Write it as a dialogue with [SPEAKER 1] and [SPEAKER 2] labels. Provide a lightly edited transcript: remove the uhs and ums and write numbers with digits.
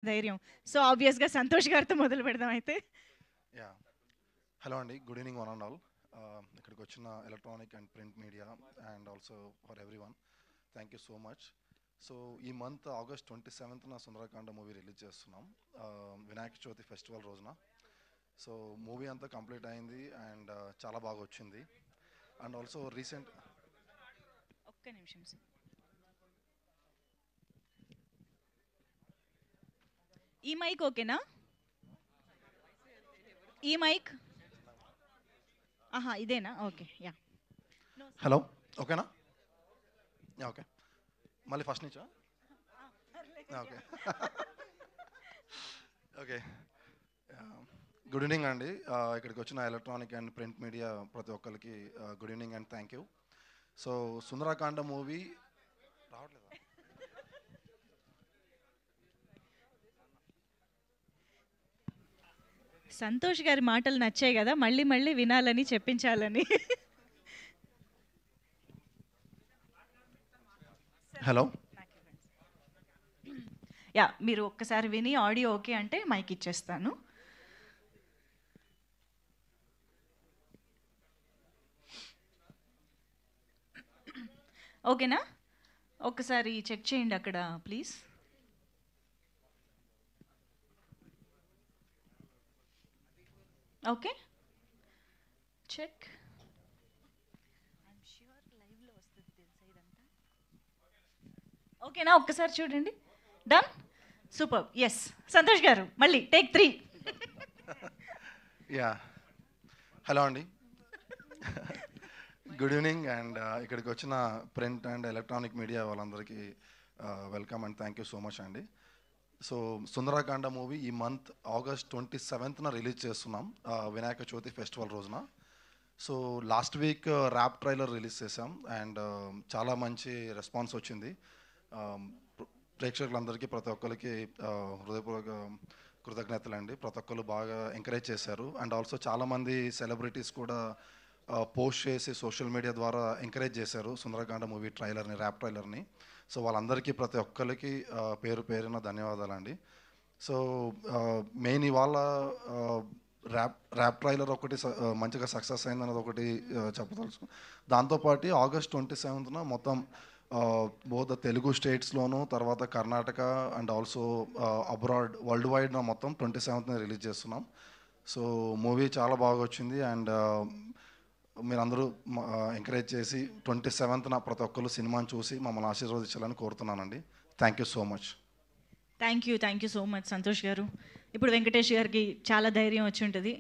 [SPEAKER 1] ధైర్యం. సో, ఆబ్వియస్‌గా సంతోష్ గారితో మొదలు పెడదాం అయితే.
[SPEAKER 2] యా హలో అండి, good evening one and all. ఇక్కడికి వచ్చిన electronic and print media and also for everyone, thank you so much. So ఈ మంత్ ఆగస్ట్ 27న సుందరకాండ మూవీ రిలీజ్ చేస్తున్నాం, వినాయక చవితి ఫెస్టివల్ రోజున. సో మూవీ అంతా కంప్లీట్ అయింది అండ్ చాలా బాగా వచ్చింది. అండ్ ఆల్సో రీసెంట్
[SPEAKER 1] ఒక్క నిమిషం సార్. ఈ మైక్ ఓకేనా? ఈ మైక్ ఆహా ఇదేనా? ఓకే. యా.
[SPEAKER 2] హలో, ఓకేనా? యా ఓకే, మళ్ళీ ఫస్ట్ నుంచా? Okay okay. గుడ్ ఈవినింగ్ అండి, ఇక్కడికి వచ్చిన ఎలక్ట్రానిక్ అండ్ ప్రింట్ మీడియా ప్రతి ఒక్కరికి good evening and thank you. So Sundarakanda movie రావట్లేదా?
[SPEAKER 1] సంతోష్ గారి మాటలు నచ్చాయి కదా, మళ్ళీ మళ్ళీ వినాలని చెప్పించాలని.
[SPEAKER 2] హలో,
[SPEAKER 1] యా, మీరు ఒక్కసారి విని ఆడియో ఓకే అంటే మైక్ ఇచ్చేస్తాను. ఓకేనా? ఒక్కసారి చెక్ చేయండి అక్కడ ప్లీజ్. Okay, check. ఓకేనా? ఒక్కసారి చూడండి. Done, super. ఎస్, సంతోష్ గారు మళ్ళీ టేక్ 3.
[SPEAKER 2] యా హలో అండి, గుడ్ ఈవినింగ్ అండ్ ఇక్కడికి వచ్చిన ప్రింట్ అండ్ ఎలక్ట్రానిక్ మీడియా వాళ్ళందరికీ welcome and thank you so much అండి. సో సుందరకాండ మూవీ ఈ మంత్ ఆగస్ట్ 27న రిలీజ్ చేస్తున్నాం, వినాయక చవితి ఫెస్టివల్ రోజున. So last week wrap trailer release చేసాం అండ్ చాలా మంచి రెస్పాన్స్ వచ్చింది. ప్రేక్షకులందరికీ ప్రతి ఒక్కరికి హృదయపూర్వక కృతజ్ఞతలు అండి. ప్రతి ఒక్కరు బాగా ఎంకరేజ్ చేశారు అండ్ ఆల్సో చాలామంది సెలబ్రిటీస్ కూడా పోస్ట్ చేసి సోషల్ మీడియా ద్వారా ఎంకరేజ్ చేశారు సుందరకాండ మూవీ ట్రైలర్ని, ర్యాప్ ట్రైలర్ని. సో వాళ్ళందరికీ ప్రతి ఒక్కరికి పేరు పేరున ధన్యవాదాలండి. సో మెయిన్ ఇవాళ ర్యాప్ ట్రైలర్ ఒకటి మంచిగా సక్సెస్ అయిందన్నది ఒకటి చెప్పదలుచు. దాంతోపాటు ఆగస్ట్ 27న మొత్తం బోత్ తెలుగు స్టేట్స్లోను, తర్వాత Karnataka and also abroad world wide మొత్తం 27న రిలీజ్ చేస్తున్నాం. సో మూవీ చాలా బాగా వచ్చింది అండ్ మీరందరూ ఎంకరేజ్ చేసి 27న ప్రతి ఒక్కరు సినిమాని చూసి మమ్మల్ని ఆశీర్వదించాలని కోరుతున్నానండి. Thank you so much.
[SPEAKER 1] Thank you so much Santosh garu. ఇప్పుడు వెంకటేష్ గారికి చాలా ధైర్యం వచ్చి ఉంటుంది.